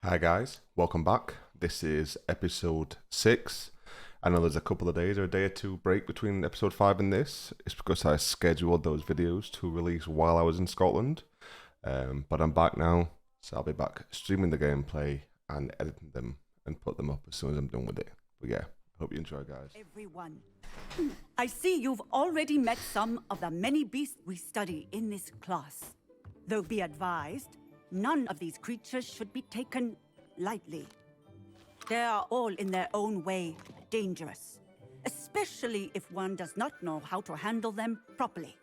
Hi guys, welcome back. This is episode 6. I know there's a couple of days or a day or two break between episode 5 and this. It's because I scheduled those videos to release while I was in Scotland. But I'm back now, so I'll be back streaming the gameplay and editing them and put them up as soon as I'm done with it. But yeah, hope you enjoy, guys. Everyone, I see you've already met some of the many beasts we study in this class. Though be advised, none of these creatures should be taken lightly. They are all in their own way dangerous, especially if one does not know how to handle them properly.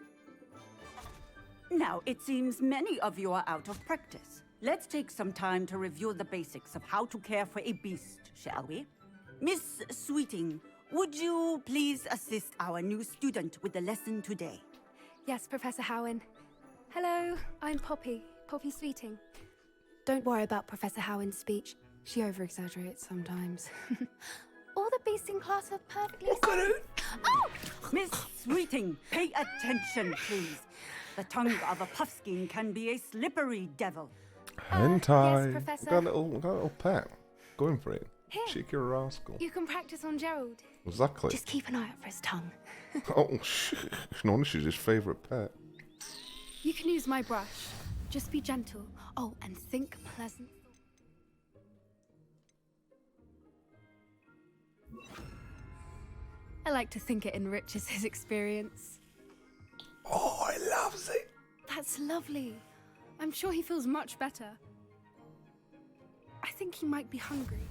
Now, it seems many of you are out of practice. Let's take some time to review the basics of how to care for a beast, shall we? Miss Sweeting, would you please assist our new student with the lesson today? Yes, Professor Howen. Hello, I'm Poppy Sweeting. Don't worry about Professor Howen's speech. She over-exaggerates sometimes. All the beasts in class are perfectly safe. Oh! Miss Sweeting, pay attention, please. The tongue of a puffskein can be a slippery devil. Hentai. yes, Professor. Got a little pet. Going for it. Here. Cheeky rascal. You can practice on Gerald. Exactly. Just keep an eye out for his tongue. Oh, no wonder she's his favourite pet. You can use my brush. Just be gentle. Oh, and think pleasant. I like to think it enriches his experience. Oh, I loves it. That's lovely. I'm sure he feels much better. I think he might be hungry.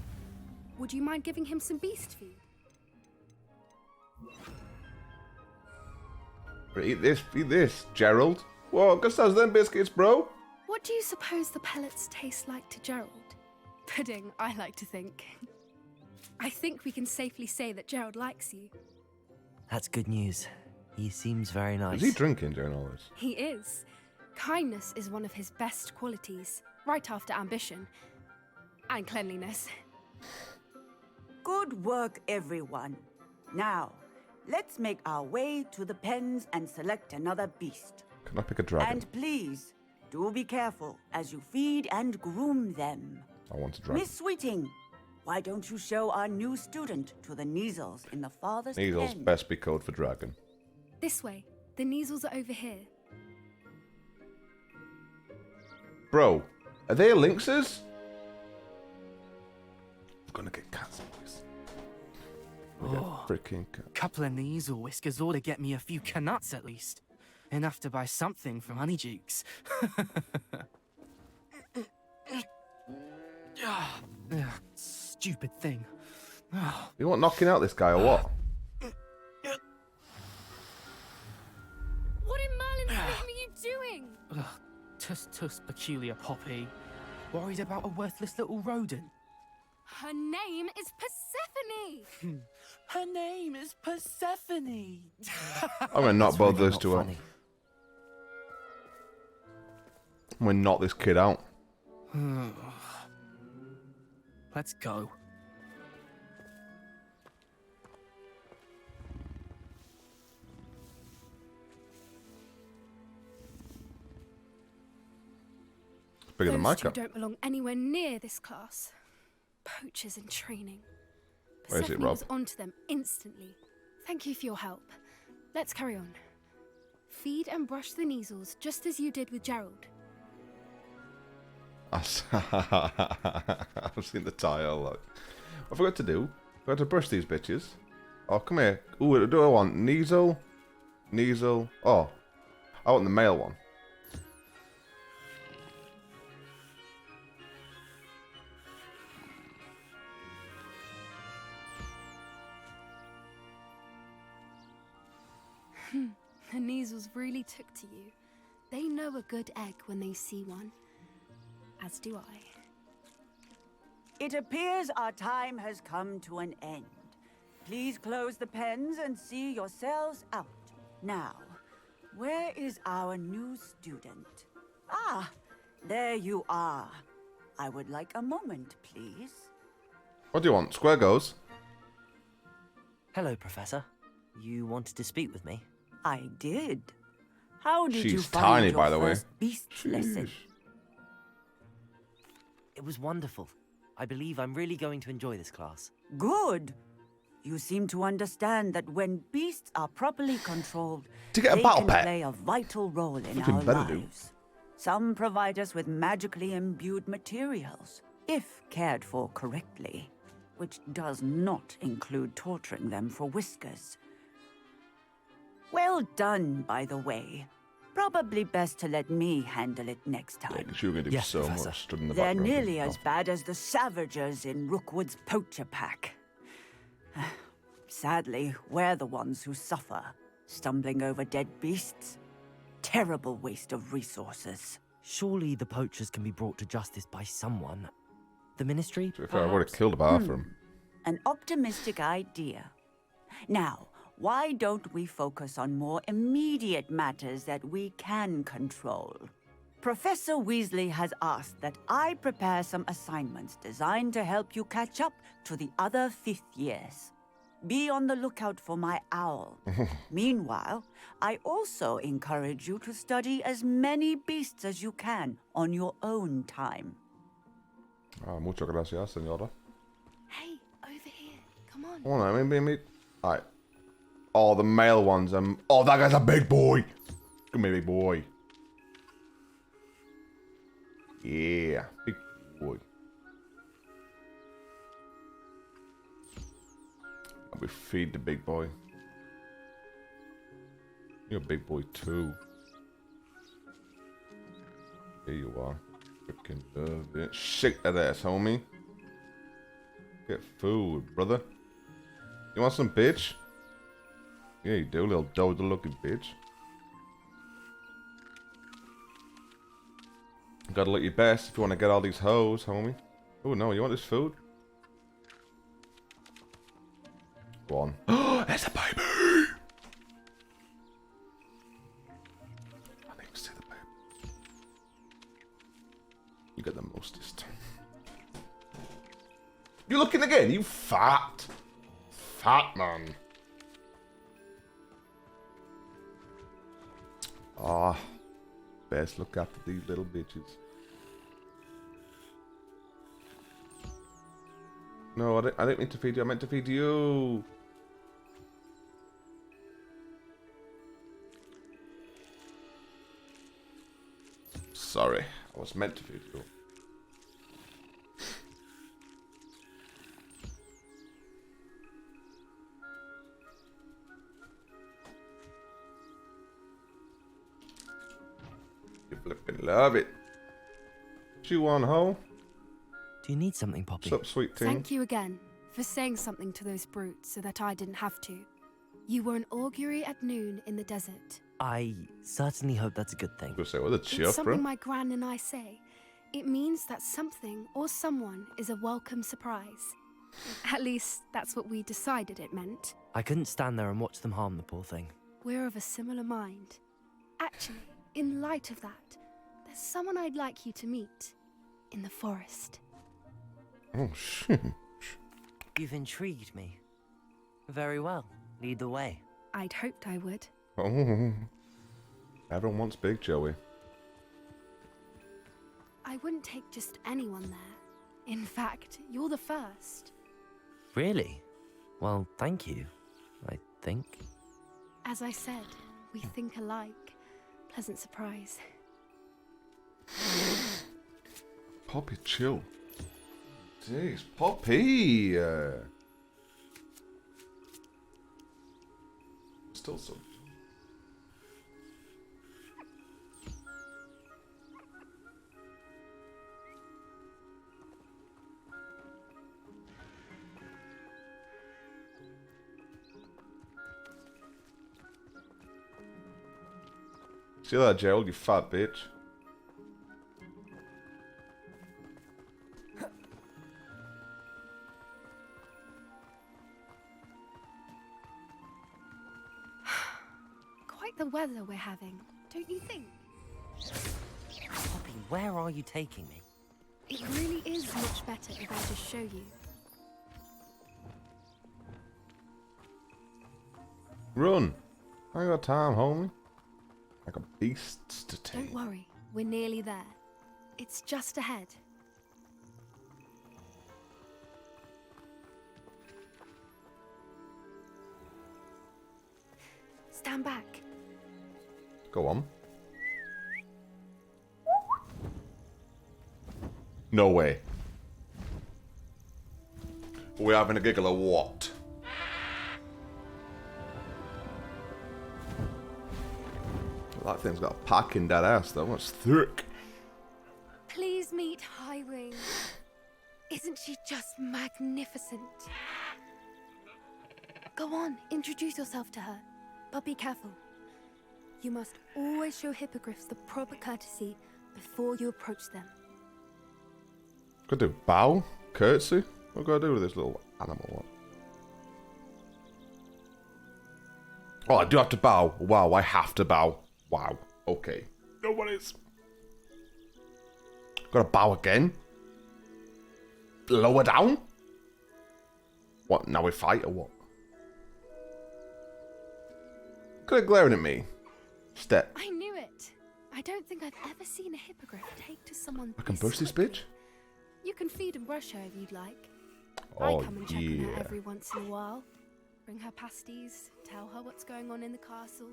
Would you mind giving him some beast food? Eat this, Gerald. Whoa, guess that's them biscuits, bro. What do you suppose the pellets taste like to Gerald? Pudding, I like to think. I think we can safely say that Gerald likes you. That's good news. He seems very nice. Is he drinking during all this? He is. Kindness is one of his best qualities, right after ambition. And cleanliness. Good work, everyone. Now, let's make our way to the pens and select another beast. Can I pick a dragon? And please, do be careful as you feed and groom them. I want a dragon. Miss Sweeting, why don't you show our new student to the Neasels in the farthest Needles pen? best be code for dragon. This way. The Neasels are over here. Bro, are they lynxes? I'm gonna get cats, boys. I'm gonna get freaking cat. Couple of Neasel whiskers ought to get me a few canuts at least. Enough to buy something from Honeydukes. Stupid thing. You want knocking out this guy or what? What in Merlin's name are you doing? Tuss peculiar Poppy. Worried about a worthless little rodent. Her name is Persephone! Her name is Persephone. I'm gonna knock That's both really those not two out. funny. I'm gonna knock this kid out. Let's go. Bigger than Those my two cat. don't belong anywhere near this class. Poachers in training. Where is it, Persephone Rob? was onto them instantly. Thank you for your help. Let's carry on. Feed and brush the Neasels just as you did with Gerald. I've seen the tile. Look. I forgot to do. I forgot to brush these bitches. Oh, come here. Ooh, do I want Neasel? Neasel. Oh, I want the male one. The Neasels really took to you. They know a good egg when they see one. As do I. It appears our time has come to an end. Please close the pens and see yourselves out. Now, where is our new student? Ah, there you are. I would like a moment, please. What do you want? Square goes. Hello, Professor. You wanted to speak with me? I did. How did you She's find tiny, your by the way. first beast lesson? Sheesh. It was wonderful. I believe I'm really going to enjoy this class. Good. You seem to understand that when beasts are properly controlled, To get a they battle can pet. play a vital role in Fucking our better do. lives. Some provide us with magically imbued materials, if cared for correctly, which does not include torturing them for whiskers. Well done, by the way. Probably best to let me handle it next Yeah, time. 'cause you were going to do Yes, so Professor. much stood in the They're background. nearly as bad as the Savagers in Rookwood's poacher pack. Sadly, we're the ones who suffer, stumbling over dead beasts. Terrible waste of resources. Surely the poachers can be brought to justice by someone. The Ministry? To be fair, I would have perhaps? killed about half of them. An optimistic idea. Now, why don't we focus on more immediate matters that we can control? Professor Weasley has asked that I prepare some assignments designed to help you catch up to the other fifth years. Be on the lookout for my owl. Meanwhile, I also encourage you to study as many beasts as you can on your own time. Ah, muchas gracias, señora. Hey, over here. Come on. Oh, no, maybe. Alright. Oh, the male ones. Oh, that guy's a big boy. Come here, big boy. Yeah, big boy. And we feed the big boy. You're a big boy too. Here you are. Freaking love it. Shake that ass, homie. Get food, brother. You want some bitch? Yeah, you do, little dodo looking bitch. You gotta look your best if you want to get all these hoes, homie. Oh no, you want this food? Go on. Oh, there's a baby! I need to see the baby. You get the mostest. You looking again, you fat man. Ah, best look after these little bitches. No, I didn't mean to feed you. I meant to feed you. Sorry, I was meant to feed you. You flippin' love it. Chew on, ho. Do you need something, Poppy? What's up, sweet thing? Thank you again for saying something to those brutes so that I didn't have to. You were an augury at noon in the desert. I certainly hope that's a good thing. Go say what a It's chuff, something bro. my gran and I say. It means that something or someone is a welcome surprise. At least, that's what we decided it meant. I couldn't stand there and watch them harm the poor thing. We're of a similar mind. Actually, in light of that, there's someone I'd like you to meet. In the forest. Oh shit. You've intrigued me. Very well. Lead the way. I'd hoped I would. Oh. Everyone wants Big Joey. I wouldn't take just anyone there. In fact, you're the first. Really? Well, thank you, I think. As I said, we think alike. Pleasant surprise. Poppy, chill. Jeez, Poppy. Still so. See that, Gerald, you fat bitch. Quite the weather we're having, don't you think? Poppy, where are you taking me? It really is much better if I just show you. Run. I ain't got time, homie. I got beasts to Don't tame. worry, we're nearly there. It's just ahead. stand back. Go on. No way. We're having a giggle or what? That thing's got a pack in that ass though. It's thick. Please meet Highwing. Isn't she just magnificent? Go on, introduce yourself to her. But be careful. You must always show hippogriffs the proper courtesy before you approach them. Gotta do bow? Curtsy? What gotta do with this little animal? Oh, I do have to bow. Wow, I have to bow. Wow. Okay. No worries. Gotta bow again? Lower down? What, now we fight or what? Look at her glaring at me. Step. I knew it. I don't think I've ever seen a hippogriff take to someone. I can push this bitch? You can feed and brush her if you'd like. Oh, I come and check on her yeah. every once in a while. Bring her pasties, tell her what's going on in the castle.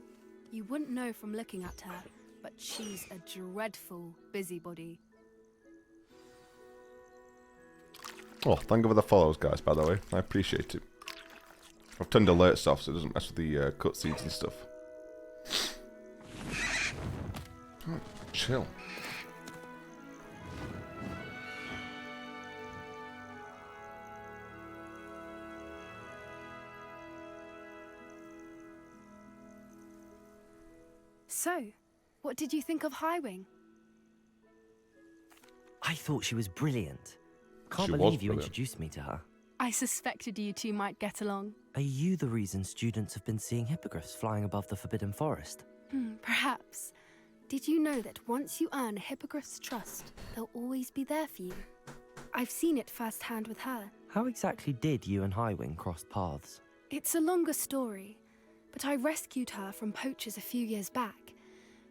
You wouldn't know from looking at her, but she's a dreadful busybody. Oh, thank you for the follows, guys, by the way. I appreciate it. I've turned alerts off so it doesn't mess with the cutscenes and stuff. Oh, chill. So, what did you think of Highwing? I thought she was brilliant. Can't She was believe you brilliant. introduced me to her. I suspected you two might get along. Are you the reason students have been seeing hippogriffs flying above the Forbidden Forest? Perhaps. Did you know that once you earn a hippogriff's trust, they'll always be there for you? I've seen it firsthand with her. How exactly did you and Highwing cross paths? It's a longer story, but I rescued her from poachers a few years back.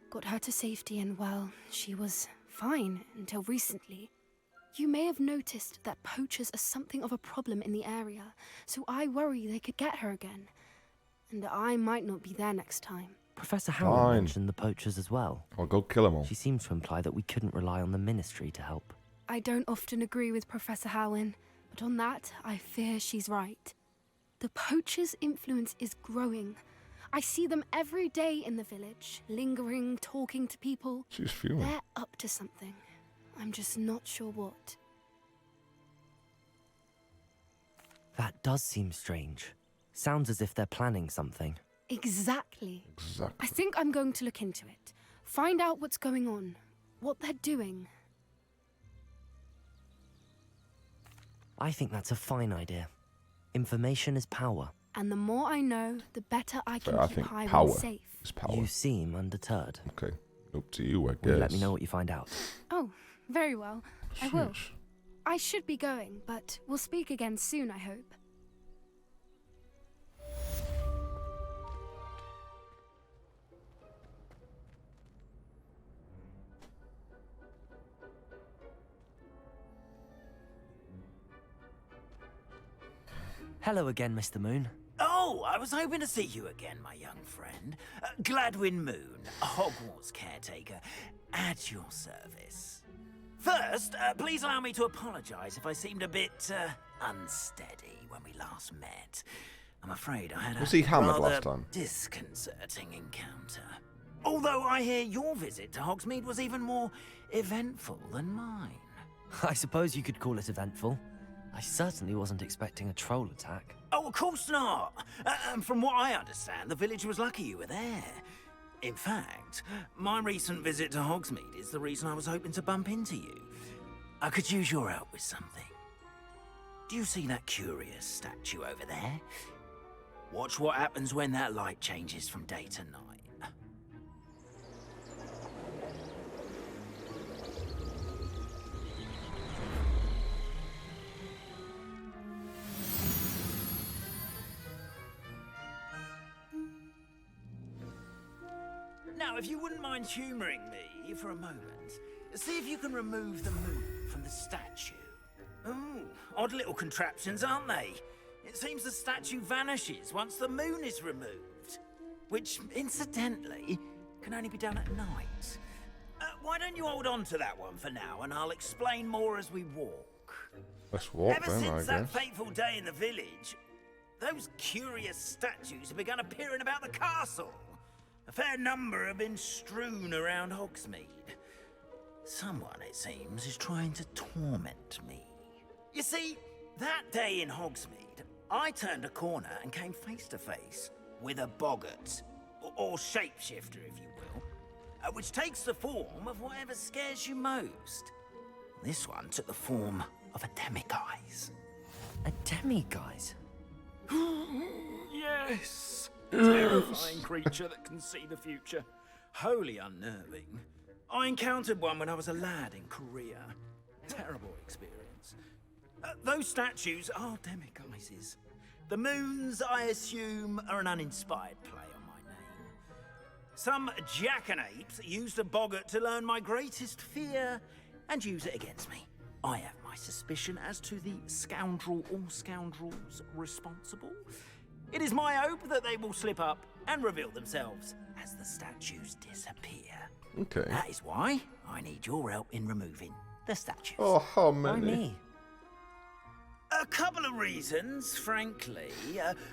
Got her to safety and, well, she was fine until recently. You may have noticed that poachers are something of a problem in the area, so I worry they could get her again. And I might not be there next time. Professor Howard Fine. mentioned the poachers as well. I'll go kill them all. She seemed to imply that we couldn't rely on the Ministry to help. I don't often agree with Professor Howin, but on that, I fear she's right. The poachers' influence is growing. I see them every day in the village, lingering, talking to people. She's fuming. They're up to something. I'm just not sure what. That does seem strange. Sounds as if they're planning something. Exactly. I Exactly. think I'm going to look into it. Find out what's going on, what they're doing. I think that's a fine idea. Information is power. And the more I know, the better I can I keep think Highway power safe. is power. You seem undeterred. Okay. Up to you, I Will guess. you let me know what you find out? Oh, very well. I will. Sheesh. I should be going, but we'll speak again soon, I hope. Hello again, Mr. Moon. Oh, I was hoping to see you again, my young friend. Gladwin Moon, Hogwarts caretaker, at your service. First, please allow me to apologize if I seemed a bit unsteady when we last met. I'm afraid I had Was a he hammered rather last time? disconcerting encounter. Although I hear your visit to Hogsmeade was even more eventful than mine. I suppose you could call it eventful. I certainly wasn't expecting a troll attack. Oh, of course not. And from what I understand, the village was lucky you were there. In fact, my recent visit to Hogsmeade is the reason I was hoping to bump into you. I could use your help with something. Do you see that curious statue over there? Watch what happens when that light changes from day to night. Now, if you wouldn't mind humouring me for a moment, see if you can remove the moon from the statue. Ooh, odd little contraptions, aren't they? It seems the statue vanishes once the moon is removed. which, incidentally, can only be done at night. Why don't you hold on to that one for now, and I'll explain more as we walk. Let's walk Ever then, I since that guess. fateful day in the village, those curious statues have begun appearing about the castle. A fair number have been strewn around Hogsmeade. Someone, it seems, is trying to torment me. You see, that day in Hogsmeade, I turned a corner and came face to face with a boggart, or shapeshifter, if you will, which takes the form of whatever scares you most. This one took the form of a demiguise. A demiguise? Yes! Terrifying creature that can see the future. Wholly unnerving. I encountered one when I was a lad in Korea. Terrible experience. Those statues are demiguises. The moons, I assume, are an uninspired play on my name. Some jackanapes used a boggart to learn my greatest fear and use it against me. I have my suspicion as to the scoundrel or scoundrels responsible. It is my hope that they will slip up and reveal themselves as the statues disappear. Okay. That is why I need your help in removing the statues. Oh, how Why many? me? A couple of reasons, frankly.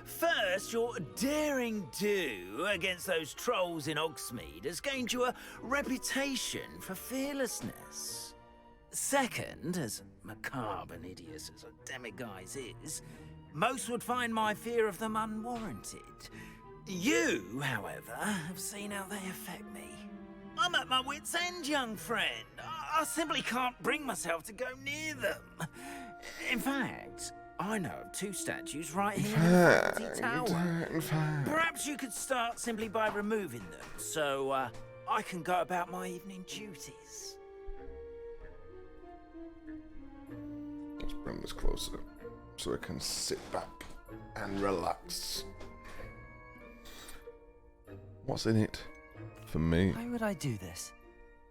First, your daring do against those trolls in Hogsmeade has gained you a reputation for fearlessness. Second, as macabre and hideous as a demiguise is, most would find my fear of them unwarranted. You, however, have seen how they affect me. I'm at my wit's end, young friend. I simply can't bring myself to go near them. In fact, I know of two statues right here in the faculty tower. Perhaps you could start simply by removing them, so I can go about my evening duties. Let's bring this closer so I can sit back and relax. What's in it for me? Why would I do this?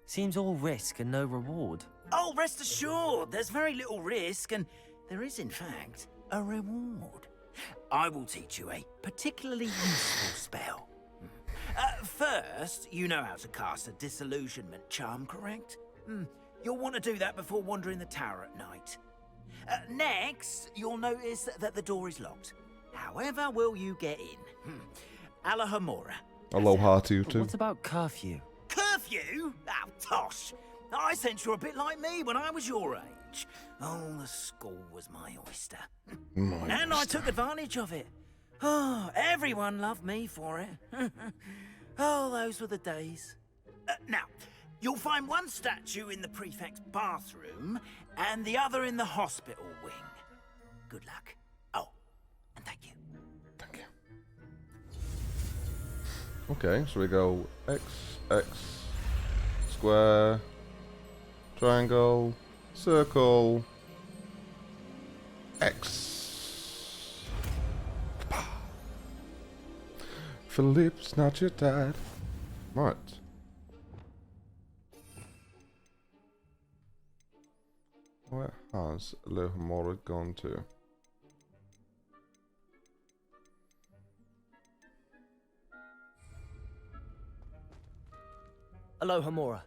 Seems all risk and no reward. Oh, rest assured, there's very little risk, and there is, in fact, a reward. I will teach you a particularly useful spell. First, you know how to cast a disillusionment charm, correct? You'll want to do that before wandering the tower at night. Next, you'll notice that the door is locked. However will you get in? Alahomora. Aloha to you too. What about curfew? Curfew? Oh, tosh. I sense you're a bit like me when I was your age. Oh, the school was my oyster. And I took advantage of it. Oh, everyone loved me for it. Oh, those were the days. Now, you'll find one statue in the prefect's bathroom and the other in the hospital wing. Good luck. Oh, and thank you. Thank you. Okay, so we go X, X, square, triangle, circle, X. Philippe's not your dad. Right. Where has Alohomora gone to? Alohomora.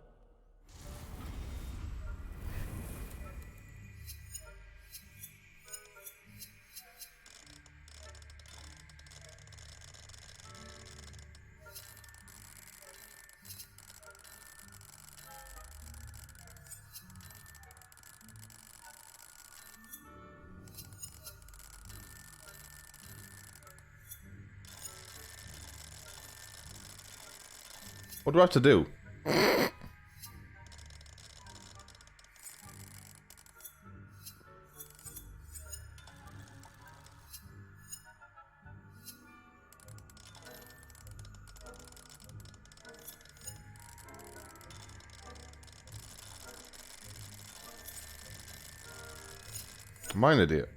What do I have to do? Am I an idiot?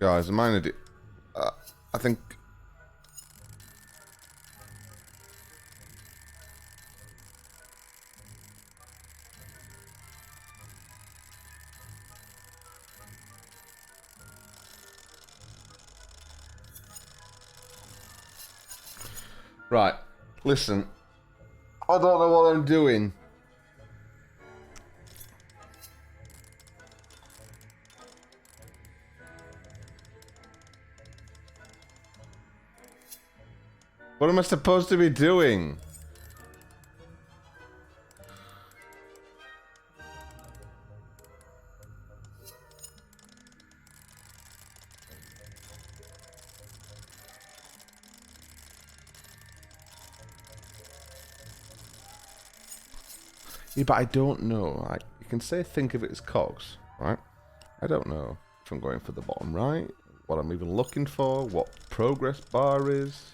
Guys, am I an idiot? I think... Right, listen. I don't know what I'm doing. What am I supposed to be doing? Yeah, but I don't know. You can say think of it as cogs, right? I don't know if I'm going for the bottom right, what I'm even looking for, what progress bar is.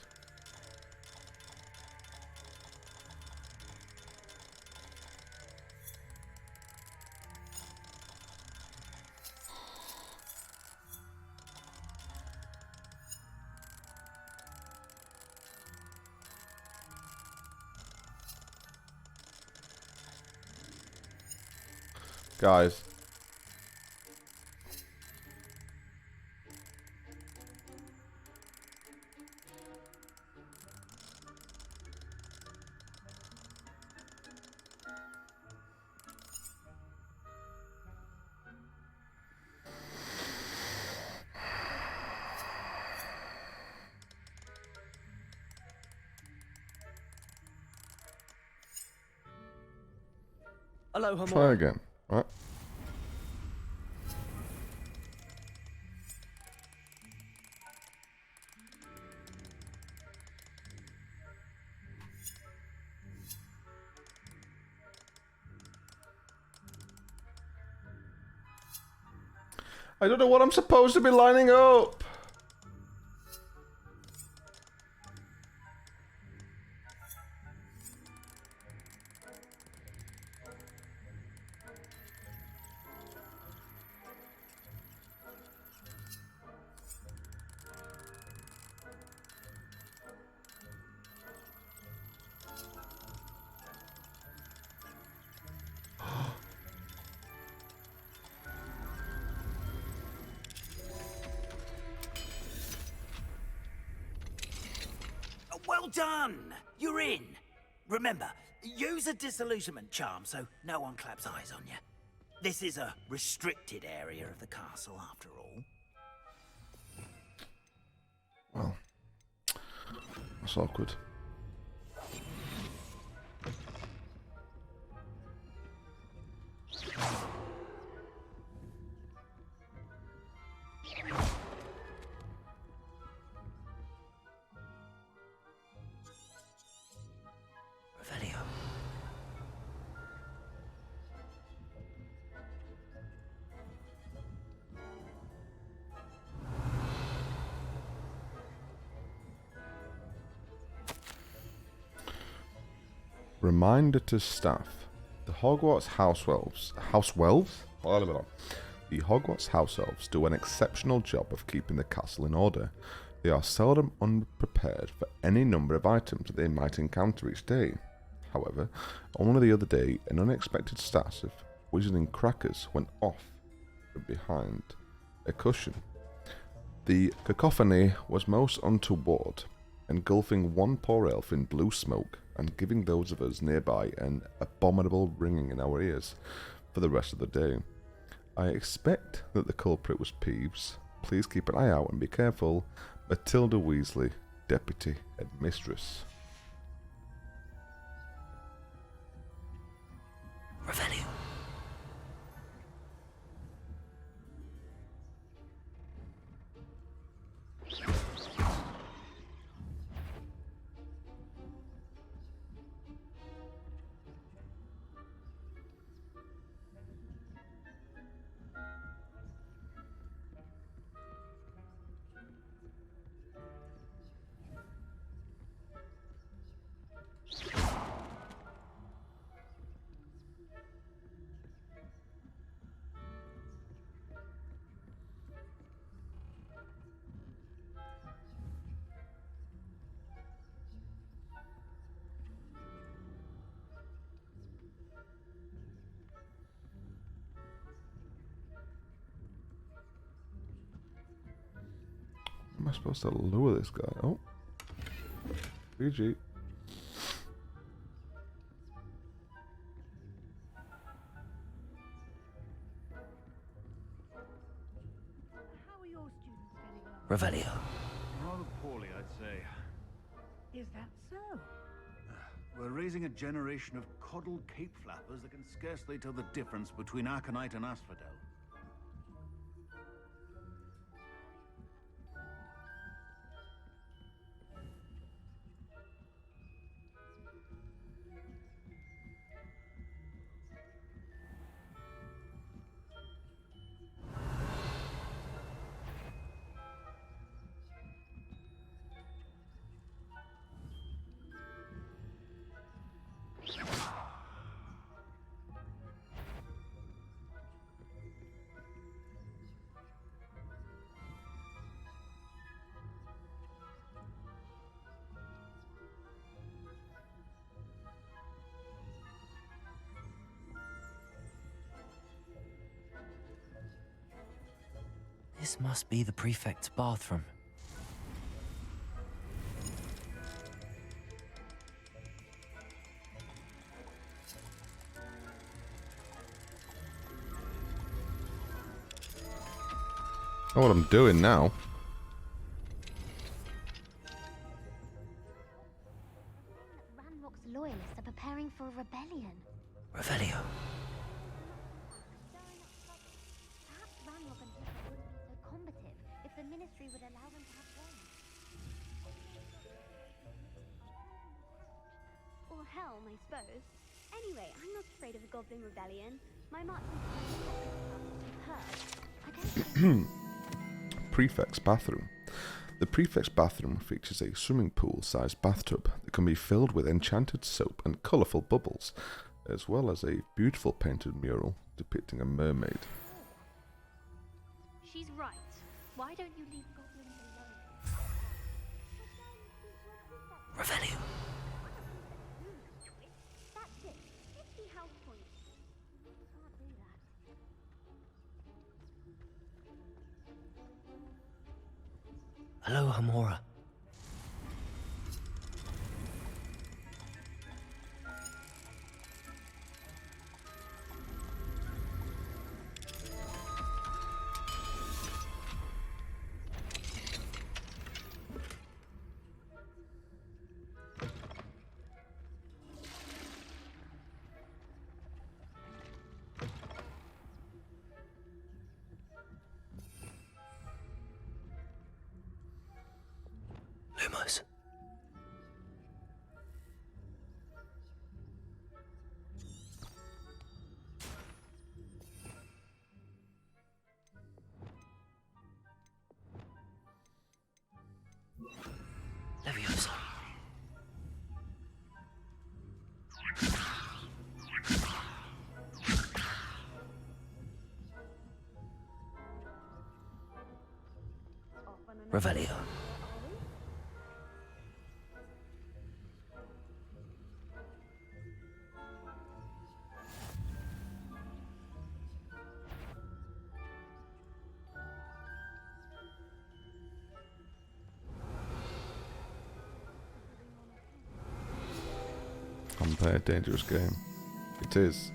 Guys. Aloha, Try more. again, right? I don't know what I'm supposed to be lining up. Well done! You're in. Remember, use a disillusionment charm so no one claps eyes on you. This is a restricted area of the castle, after all. Well, that's awkward. Revelio. Reminder to staff. The Hogwarts house elves... The Hogwarts house elves do an exceptional job of keeping the castle in order. They are seldom unprepared for any number of items that they might encounter each day. However, only the other day, an unexpected stash of whizzing crackers went off from behind a cushion. The cacophony was most untoward, engulfing one poor elf in blue smoke and giving those of us nearby an abominable ringing in our ears for the rest of the day. I expect that the culprit was Peeves. Please keep an eye out and be careful. Matilda Weasley, Deputy Headmistress. Revelio. supposed to lure this guy. Oh. GG. Revelio. Rather poorly, I'd say. Is that so? We're raising a generation of coddled cape flappers that can scarcely tell the difference between Aconite and Asphodel. This must be the prefect's bathroom. Know what I'm doing now. Ranrock's loyalists are preparing for a rebellion. Revelio. Perhaps Ranrock and Hitler wouldn't be so combative if the Ministry would allow them to have guns. Or Helm, I suppose. Anyway, I'm not afraid of the Goblin Rebellion. My marching heard. Prefect's bathroom. The prefect's bathroom features a swimming pool-sized bathtub that can be filled with enchanted soap and colourful bubbles, as well as a beautiful painted mural depicting a mermaid. She's right. Why don't you leave goblins alone? Revelio. That's it. 50 health points. Can't do that. Hello, Hamora. Lumos. Leviosa. Revelio. Unfair, dangerous game. It is.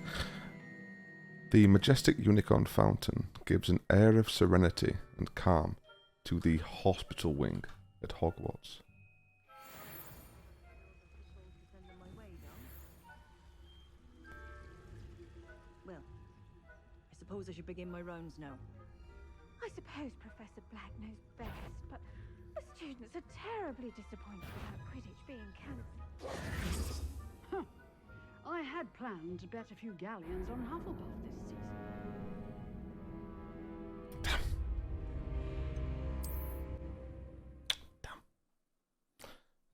The majestic unicorn fountain gives an air of serenity and calm to the hospital wing at Hogwarts. Well, I suppose I should begin my rounds now. I suppose Professor Black knows best, but the students are terribly disappointed about Quidditch being cancelled. I had planned to bet a few galleons on Hufflepuff this season.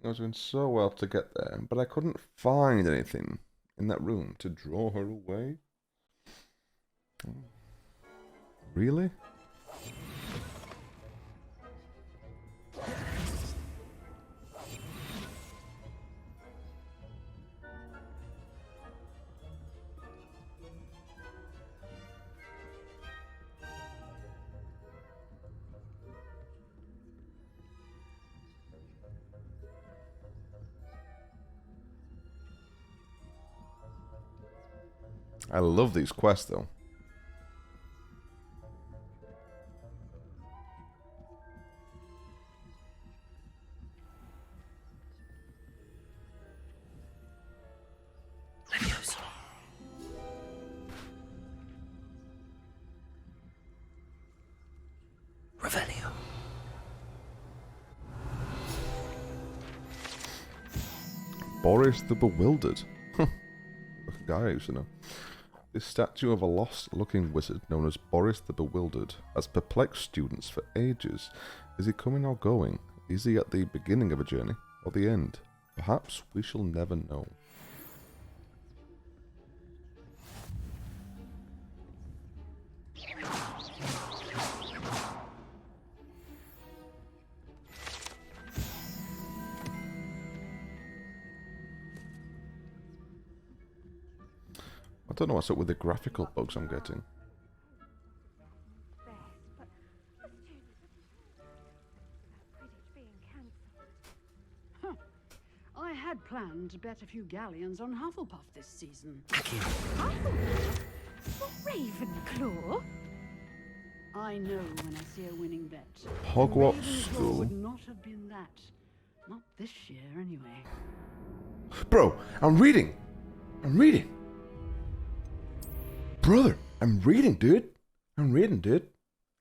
I was doing so well to get there, but I couldn't find anything in that room to draw her away. Really? I love these quests though. Leviosa. Revelio. Boris the Bewildered. Like a guy I used to know. This statue of a lost-looking wizard known as Boris the Bewildered has perplexed students for ages. Is he coming or going? Is he at the beginning of a journey or the end? Perhaps we shall never know. I don't know what's up with the graphical bugs I'm getting. I had planned to bet a few galleons on Hufflepuff this season. Hufflepuff? What, Ravenclaw? I know when I see a winning bet. Hogwarts Ravenclaw School. would not have been that. Not this year, anyway. Bro, I'm reading. I'm reading. Brother, I'm reading, dude. I'm reading, dude.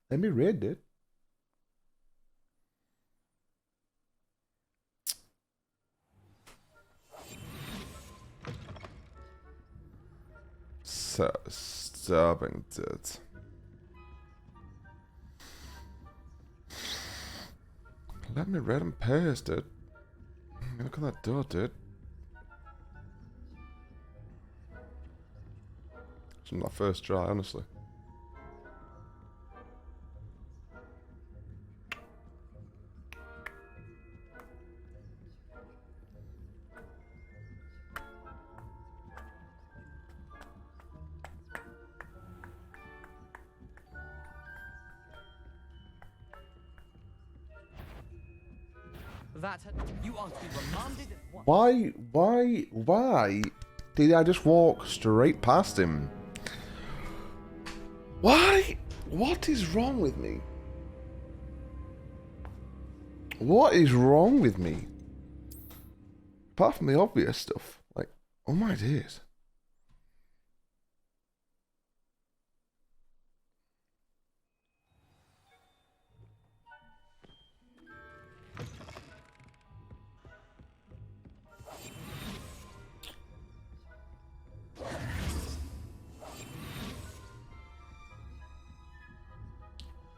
Let me read, dude. Starving, dude. Let me read and paste, dude. Look at that door, dude. It's my first try, honestly. That you are to be remanded at once. Why did I just walk straight past him? Why? What is wrong with me? What is wrong with me? Apart from the obvious stuff, like, oh my days.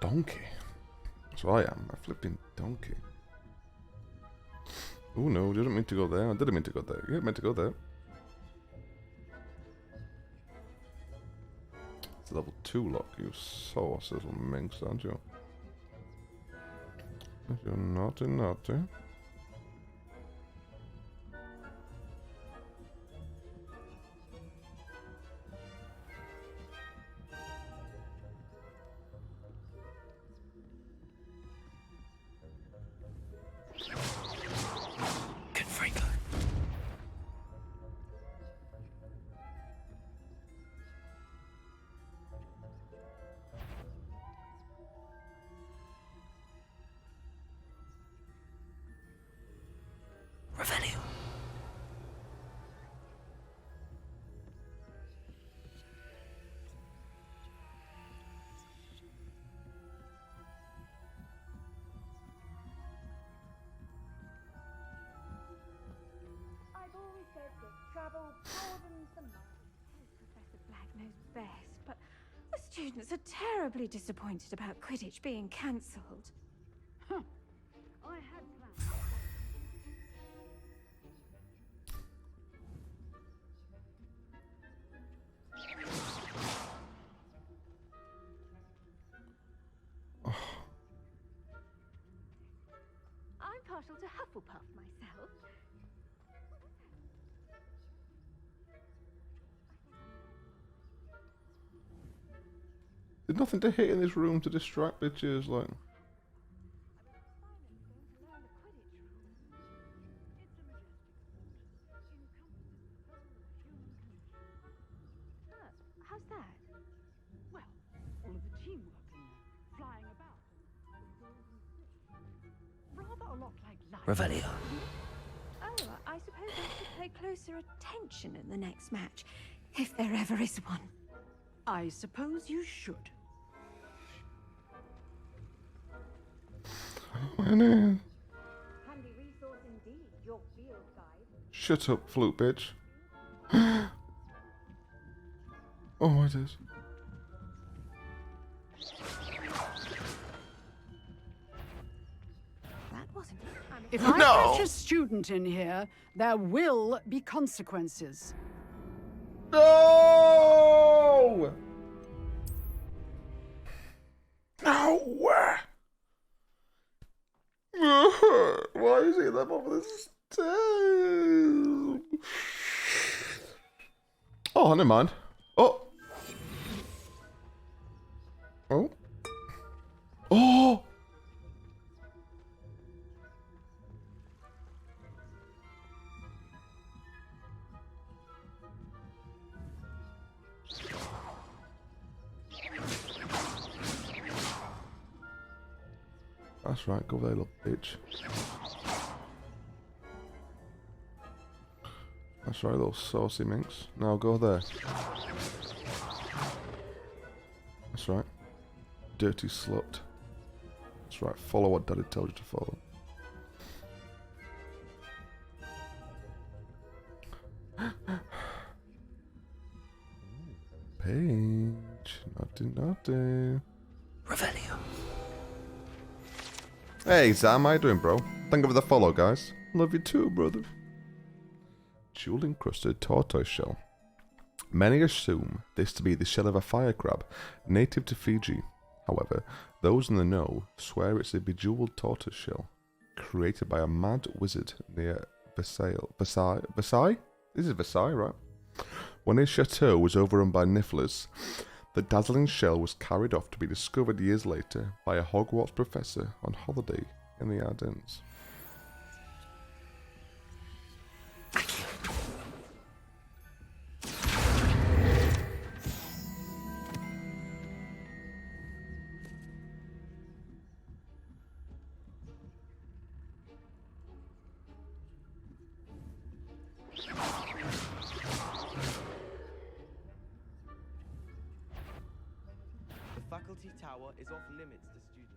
Donkey. That's what I am, a flipping donkey. Oh no, didn't mean to go there. I didn't mean to go there. Yeah, meant to go there. It's a level 2 lock, you sauce little minx, aren't you? You're naughty, naughty. Revelio. I've always said that travel broadens the mind. Professor Black knows best, but the students are terribly disappointed about Quidditch being cancelled. I had planned. I'm partial to Hufflepuff myself. There's nothing to hit in this room to distract bitches, like. Revelio. Oh, I suppose I should pay closer attention in the next match, if there ever is one. I suppose you should. Handy resource indeed, your field guide. Shut up, flute bitch. Oh my days. That wasn't it. If I catch a student in here, there will be consequences. No! Ow! Why is he at the bottom of the stairs? Oh, never mind. Oh! Oh! Oh! That's right, go there, little bitch. That's right, little saucy minx. Now go there. That's right. Dirty slut. That's right, follow what Daddy told you to follow. Page. Naughty. Revelio. Hey Sam, how you doing, bro? Thank you for the follow, guys. Love you too, brother. Jewel encrusted tortoise shell. Many assume this to be the shell of a fire crab, native to Fiji. However, those in the know swear it's a bejeweled tortoise shell, created by a mad wizard near Versailles. Versailles? This is Versailles, right? When his chateau was overrun by nifflers, the dazzling shell was carried off to be discovered years later by a Hogwarts professor on holiday in the Ardennes. Faculty tower is off limits to students.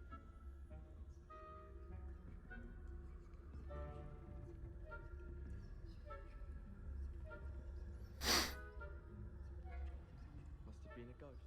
Must have been a ghost.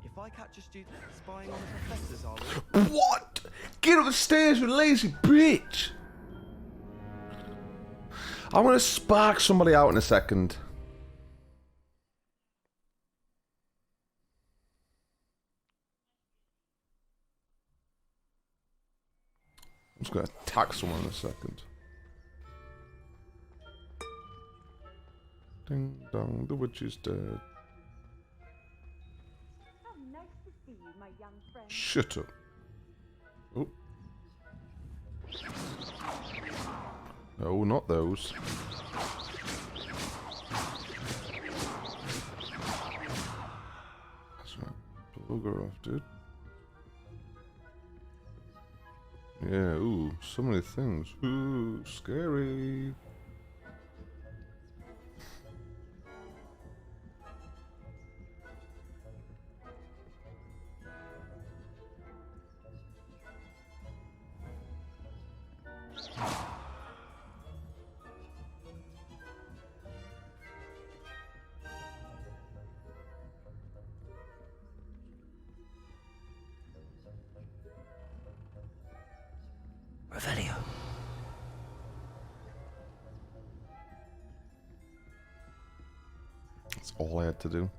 If I catch a student spying on the professors, I will... What? Get up the stairs, you lazy bitch! I'm gonna spark somebody out in a second. I'm just gonna attack someone in a second. Ding dong, the witch is dead. How nice to see you, my young friend. Shut up. Oh. No, not those. That's right. Bugger off, dude. Yeah, ooh, so many things. Ooh, scary. Revelio. all I had to do.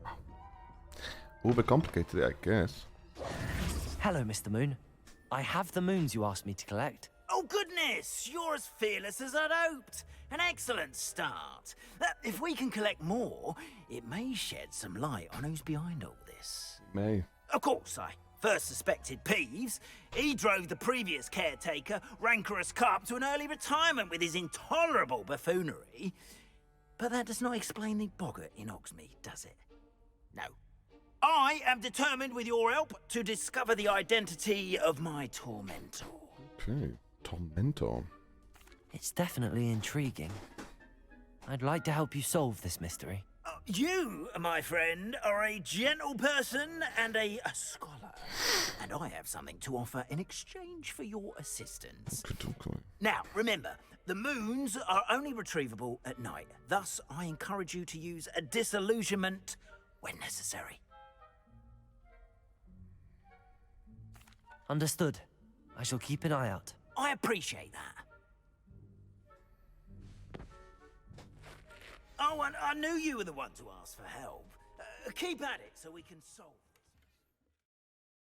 A little bit complicated, I guess. Hello, Mr. Moon. I have the moons you asked me to collect. Oh, goodness! You're as fearless as I'd hoped. An excellent start. If we can collect more, it may shed some light on who's behind all this. May. Of course, I first suspected Peeves. He drove the previous caretaker, Rancorous Carp, to an early retirement with his intolerable buffoonery. But that does not explain the boggart in Hogsmeade, does it? No. I am determined, with your help, to discover the identity of my tormentor. Okay, tormentor. It's definitely intriguing. I'd like to help you solve this mystery. You, my friend, are a gentle person and a scholar. And I have something to offer in exchange for your assistance. Okay. Now, remember, the moons are only retrievable at night. Thus, I encourage you to use a disillusionment when necessary. Understood. I shall keep an eye out. I appreciate that. Oh, and I knew you were the one to ask for help. Keep at it so we can solve